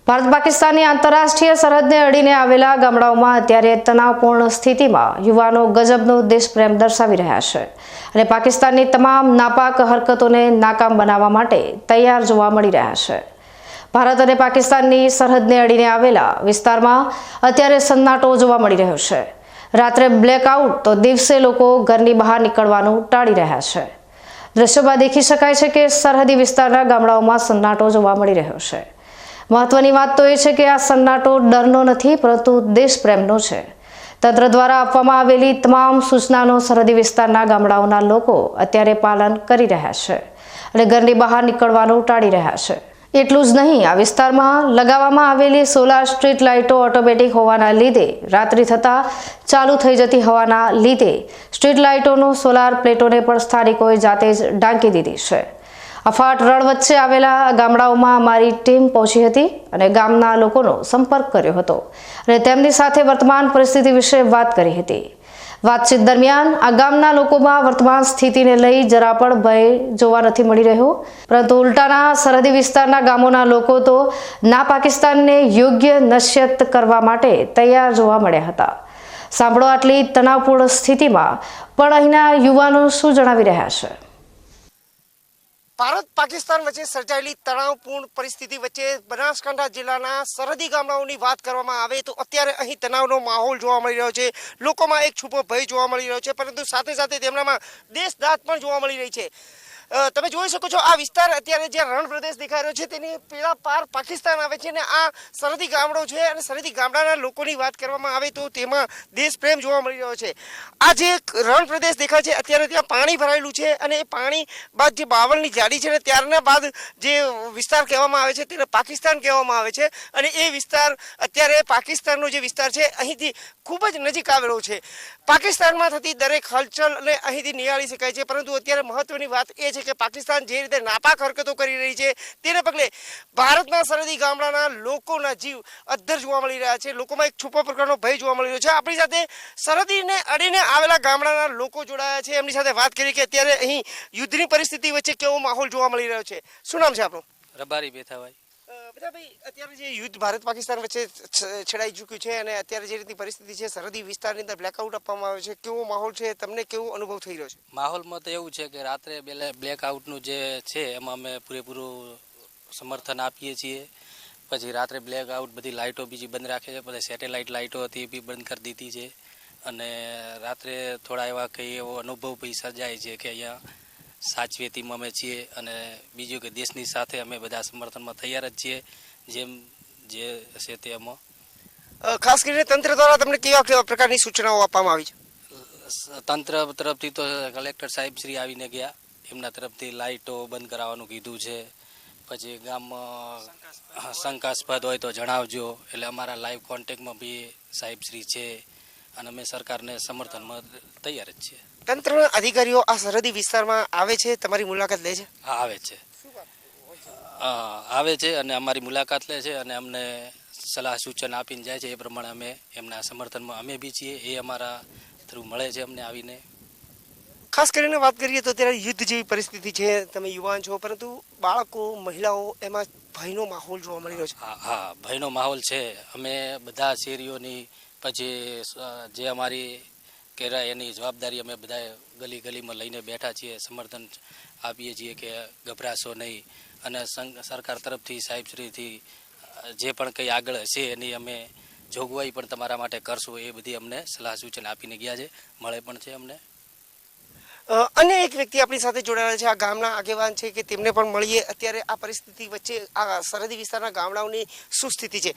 ભારત પાકિસ્તાનની આંતરરાષ્ટ્રીય સરહદને અડીને આવેલા ગામડાઓમાં અત્યારે તણાવપૂર્ણ સ્થિતિમાં યુવાનો ગજબનો દેશપ્રેમ દર્શાવી રહ્યા છે અને પાકિસ્તાનની તમામ નાપાક હરકતોને નાકામ બનાવવા માટે તૈયાર જોવા મળી રહ્યા છે। ભારત અને પાકિસ્તાનની સરહદને અડીને આવેલા વિસ્તારમાં અત્યારે સન્નાટો જોવા મળી રહ્યો છે। રાત્રે બ્લેકઆઉટ તો દિવસે લોકો ઘરની બહાર નીકળવાનું ટાળી રહ્યા છે। દ્રશ્યોમાં દેખી શકાય છે કે સરહદી વિસ્તારના ગામડાઓમાં સન્નાટો જોવા મળી રહ્યો છે। મહત્વની વાત તો એ છે કે આ સન્નાટો ડરનો નથી પરંતુ દેશપ્રેમનો છે। તંત્ર દ્વારા આપવામાં આવેલી તમામ સૂચનાનો સરહદી વિસ્તારના ગામડાઓના લોકો અત્યારે પાલન કરી રહ્યા છે અને ઘરની બહાર નીકળવાનું ટાળી રહ્યા છે। એટલું જ નહીં, આ વિસ્તારમાં લગાવવામાં આવેલી સોલાર સ્ટ્રીટ લાઇટો ઓટોમેટિક હોવાના લીધે રાત્રિ થતાં ચાલુ થઈ જતી હોવાના લીધે સ્ટ્રીટ લાઇટોનો સોલાર પ્લેટોને પણ સ્થાનિકોએ જાતે જ ઢાંકી દીધી છે। અફાટ રણ વચ્ચે આવેલા ગામડાઓમાં અમારી ટીમ પહોંચી હતી અને ગામના લોકોનો સંપર્ક કર્યો હતો અને તેમની સાથે વર્તમાન પરિસ્થિતિ વિશે વાત કરી હતી। વાતચીત દરમિયાન આ ગામના લોકોમાં વર્તમાન સ્થિતિને લઈ જરા પણ ભય જોવા નથી મળી રહ્યો, પરંતુ ઉલટાના સરહદી વિસ્તારના ગામોના લોકો તો ના પાકિસ્તાનને યોગ્ય નશ્યત કરવા માટે તૈયાર જોવા મળ્યા હતા। સાંભળો આટલી તણાવપૂર્ણ સ્થિતિમાં પણ અહીંના યુવાનો શું જણાવી રહ્યા છે। ભારત પાકિસ્તાન વચ્ચે સર્જાયેલી તણાવપૂર્ણ પરિસ્થિતિ વચ્ચે બનાસકાંઠા જિલ્લાના સરહદી ગામડાઓની વાત કરવામાં આવે તો અત્યારે અહીં તણાવનો માહોલ જોવા મળી રહ્યો છે। લોકોમાં એક છુપો ભય જોવા મળી રહ્યો છે, પરંતુ સાથે સાથે તેમનામાં દેશદાત પણ જોવા મળી રહી છે। તમે જોઈ શકો છો આ વિસ્તાર અત્યારે જે રણ પ્રદેશ દેખાઈ રહ્યો છે તેની પેલા પાર પાકિસ્તાન આવે છે અને આ સરહદી ગામડો છે અને સરહદી ગામડાના લોકોની વાત કરવામાં આવે તો તેમાં દેશ પ્રેમ જોવા મળી રહ્યો છે। આ જે રણ પ્રદેશ દેખાય છે અત્યારે ત્યાં પાણી ભરાયેલું છે અને એ પાણી બાદ જે બાવળની જાડી છે ને ત્યારના બાદ જે વિસ્તાર કહેવામાં આવે છે તેને પાકિસ્તાન કહેવામાં આવે છે અને એ વિસ્તાર અત્યારે પાકિસ્તાનનો જે વિસ્તાર છે અહીંથી ખૂબ જ નજીક આવેલો છે। પાકિસ્તાનમાં થતી દરેક હલચલને અહીંથી નિહાળી શકાય છે, પરંતુ અત્યારે મહત્વની વાત એ છે કે પાકિસ્તાન જે રીતે નાપાક હરકતો કરી રહી છે તેને પગલે ભારતના સરહદી ગામડાના લોકોના જીવ અદ્ધર જોવા મળી રહ્યા છે। લોકોમાં એક છુપો પ્રકારનો ભય જોવા મળી રહ્યો છે। આપણી સાથે સરહદીને અડીને આવેલા ગામડાના લોકો જોડાયા છે, એમની સાથે વાત કરી કે અત્યારે અહીં યુદ્ધની પરિસ્થિતિ વચ્ચે કેવો માહોલ જોવા મળી રહ્યો છે। શું નામ છે આપનું? રબારી બેથાભાઈ। બેઠાભાઈ, અત્યારે જે યુદ્ધ ભારત પાકિસ્તાન વચ્ચે છેડાઈ ચૂક્યું છે અને અત્યારે જે રીતની પરિસ્થિતિ છે સરહદી વિસ્તારની અંદર બ્લેકઆઉટ આપવામાં આવે છે, કેવો માહોલ છે, તમને કેવો અનુભવ થઈ રહ્યો છે? માહોલમાં તો એવું છે કે રાત્રે બ્લેકઆઉટનું જે છે એમાં અમે પૂરેપૂરું સમર્થન આપીએ છીએ। પછી રાત્રે બ્લેકઆઉટ બધી લાઇટો બીજી બંધ રાખે છે, પછી સેટેલાઇટ લાઇટો હતી એ બી બંધ કરી દીધી છે અને રાત્રે થોડા એવા કંઈ એવો અનુભવ બી સર્જાય છે કે અહીંયા સાચવેતીમાં અમે છીએ અને બીજું કે દેશની સાથે અમે બધા સમર્થનમાં તૈયાર જ છીએ જેમ જે છે તે એમાં। ખાસ કરીને તંત્ર દ્વારા તમને કેવા કેવા પ્રકારની સૂચનાઓ આપવામાં આવી છે? તંત્ર તરફથી તો કલેક્ટર સાહેબ શ્રી આવીને ગયા, એમના તરફથી લાઇટો બંધ કરાવવાનું કીધું છે। પછી ગામમાં શંકાસ્પદ હોય તો જણાવજો, એટલે અમારા લાઈવ કોન્ટેક્ટમાં બી સાહેબ શ્રી છે અને અમે સરકારને સમર્થનમાં તૈયાર જ છીએ। તંત્રના અધિકારીઓ આ સરહદી વિસ્તારમાં આવે છે, તમારી મુલાકાત લે છે? હા, આવે છે અને અમારી મુલાકાત લે છે અને અમને સલાહ સૂચન આપીને જાય છે, એ પ્રમાણે અમે એમના સમર્થનમાં અમે બી છીએ, એ અમારા થ્રુ મળે છે અમને આવીને। ખાસ કરીને વાત કરીએ તો અત્યારે યુદ્ધ જેવી પરિસ્થિતિ છે, તમે યુવાન છો, પરંતુ બાળકો મહિલાઓ એમાં ભયનો માહોલ જોવા મળી રહ્યો છે। હા, ભયનો માહોલ છે। અમે બધા શેરીઓની પછી જે અમારી કેરા એની જવાબદારી અમે બધા ગલી ગલીમાં લઈને બેઠા છીએ, સમર્થન આપીએ છીએ કે ગભરાશો નહીં અને સરકાર તરફથી સાહેબશ્રીથી જે પણ કંઈ આગળ હશે એની અમે જોગવાઈ પણ તમારા માટે કરશું, એ બધી અમને સલાહ સૂચન આપીને ગયા છે, મળે પણ છે અમને। અન્ય એક વ્યક્તિ આપણી સાથે જોડાયેલા છે, આ ગામના આગેવાન છે કે તેમને પણ મળીએ। અત્યારે આ પરિસ્થિતિ વચ્ચે આ સરહદી વિસ્તારના ગામડાઓની શું સ્થિતિ છે?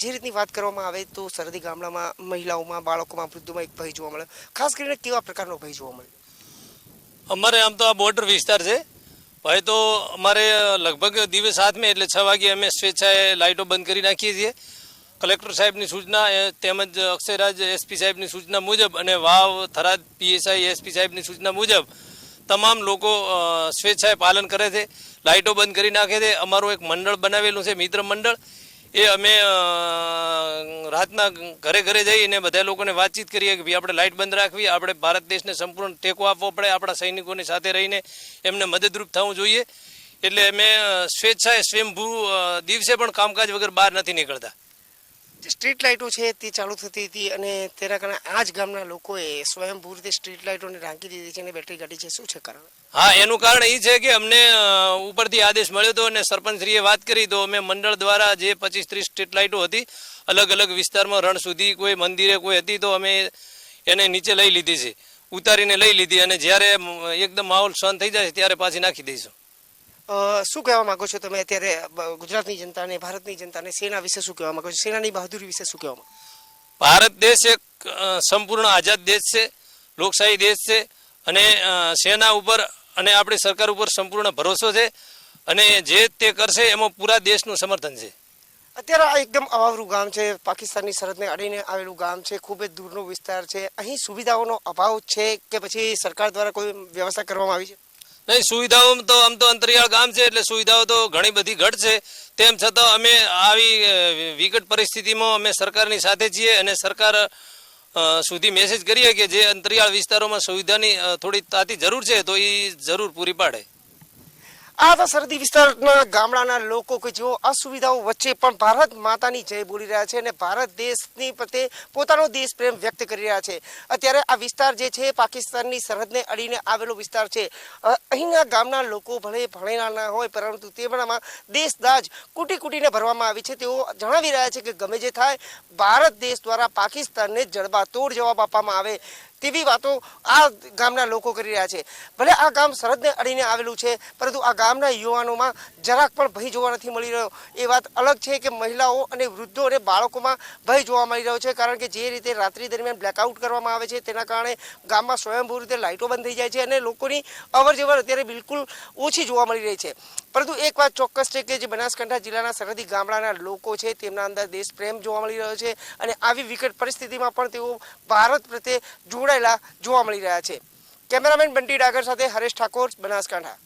જે રીતની વાત કરવામાં આવે તો સરહદી ગામડામાં મહિલાઓમાં, બાળકોમાં, વૃદ્ધોમાં એક ભય જોવા મળે, ખાસ કરીને કેવા પ્રકારનો ભય જોવા મળે? અમારે આમ તો આ બોર્ડર વિસ્તાર છે, ભાઈ તો અમારે લગભગ દિવસ 7 એટલે 6 વાગે અમે સ્વેચ્છાએ લાઇટો બંધ કરી નાખીએ છીએ। કલેક્ટર સાહેબની સૂચના તેમજ અક્ષયરાજ એસપી સાહેબની સૂચના મુજબ અને વાવ થરાદ પીએસઆઈ એસપી સાહેબની સૂચના મુજબ તમામ લોકો સ્વેચ્છાએ પાલન કરે છે, લાઇટો બંધ કરી નાખે છે। અમારું એક મંડળ બનાવેલું છે, મિત્ર મંડળ, એ અમે રાતના ઘરે ઘરે જઈને બધા લોકોને વાતચીત કરીએ કે ભાઈ આપણે લાઇટ બંધ રાખવી, આપણે ભારત દેશને સંપૂર્ણ ટેકો આપવો પડે, આપણા સૈનિકોની સાથે રહીને એમને મદદરૂપ થવું જોઈએ। એટલે અમે સ્વેચ્છાએ સ્વયંભૂ દિવસે પણ કામકાજ વગર બહાર નથી નીકળતા. જે સ્ટ્રીટ લાઇટો છે તે ચાલુ થતી હતી અને તેના કારણે આ જ ગામના લોકોએ સ્વયંભૂ રીતે સ્ટ્રીટ લાઇટોને ઢાંકી દીધી છે અને બેટરી કાઢી છે. શું છે કારણ? હા, એનું કારણ એ છે કે અમને ઉપરથી આદેશ મળ્યો હતો અને સરપંચશ્રીએ વાત કરી તો અમે મંડળ દ્વારા જે 25-30 સ્ટ્રીટ લાઇટો હતી અલગ અલગ વિસ્તારમાં રણ સુધી કોઈ મંદિરે કોઈ હતી તો અમે એને નીચે લઈ લીધી છે, ઉતારીને લઈ લીધી અને જ્યારે એકદમ માહોલ શાંત થઈ જાય ત્યારે પાછી નાખી દઈશું. શું કહેવા માંગો છો તમે અત્યારે ગુજરાતની જનતાને, ભારતની જનતાને, સેના વિશે શું કહેવા માંગો છો? સેનાની બહાદુરી વિશે શું કહેવા માંગો? ભારત દેશ એક સંપૂર્ણ આઝાદ દેશ છે, લોકશાહી દેશ છે અને સેના ઉપર અને આપણી સરકાર ઉપર સંપૂર્ણ ભરોસો છે અને જે તે કરશે એમાં પૂરા દેશનું સમર્થન છે. અત્યારે આ એકદમ અવાવરું ગામ છે, પાકિસ્તાનની સરહદને અડીને આવેલું ગામ છે, ખૂબ જ દૂરનો વિસ્તાર છે. અહીં સુવિધાઓનો અભાવ છે કે પછી સરકાર દ્વારા કોઈ વ્યવસ્થા કરવામાં આવી છે? નહીં, સુવિધાઓ તો આમ તો અંતરિયાળ ગામ છે એટલે સુવિધાઓ તો ઘણી બધી ઘટ છે. તેમ છતાં અમે આવી વિકટ પરિસ્થિતિમાં અમે સરકારની સાથે છીએ અને સરકાર સુધી મેસેજ કરીએ કે જે અંતરિયાળ વિસ્તારોમાં સુવિધાની થોડી તાતી જરૂર છે તો એ જરૂર પૂરી પાડે. આ તો સરહદી વિસ્તારના ગામડાના લોકો કે જેઓ અસુવિધાઓ વચ્ચે પણ ભારત માતાની જય બોલી રહ્યા છે અને ભારત દેશની પ્રત્યે પોતાનો દેશ પ્રેમ વ્યક્ત કરી રહ્યા છે. અત્યારે આ વિસ્તાર જે છે પાકિસ્તાનની સરહદને અડીને આવેલો વિસ્તાર છે. અહીંના ગામના લોકો ભલે ભણેલા ના હોય પરંતુ તેમાંમાં દેશદાજ કૂટી કૂટીને ભરવામાં આવી છે. તેઓ જણાવી રહ્યા છે કે ગમે જે થાય ભારત દેશ દ્વારા પાકિસ્તાનને જડબાતોડ જવાબ આપવામાં આવે તેવી વાતો આ ગામના લોકો કરી રહ્યા છે. ભલે આ ગામ સરહદને અડીને આવેલું છે પરંતુ આ ગામના યુવાનોમાં જરાક પણ ભય જોવા નથી મળી રહ્યો. એ વાત અલગ છે કે મહિલાઓ અને વૃદ્ધો અને બાળકોમાં ભય જોવા મળી રહ્યો છે, કારણ કે જે રીતે રાત્રિ દરમિયાન બ્લેકઆઉટ કરવામાં આવે છે તેના કારણે ગામમાં સ્વયંભૂ રીતે લાઇટો બંધ થઈ જાય છે અને લોકોની અવરજવર અત્યારે બિલકુલ ઓછી જોવા મળી રહી છે. પરંતુ એક વાત ચોક્કસ છે કે જે બનાસકાંઠા જિલ્લાના સરહદી ગામડાના લોકો છે તેમના અંદર દેશ પ્રેમ જોવા મળી રહ્યો છે અને આવી વિકટ પરિસ્થિતિમાં પણ તેઓ ભારત પ્રત્યે જોડાયેલા જોવા મળી રહ્યા છે. કેમેરામેન બંટી ડાગર સાથે હરેશ ઠાકોર, બનાસકાંઠા.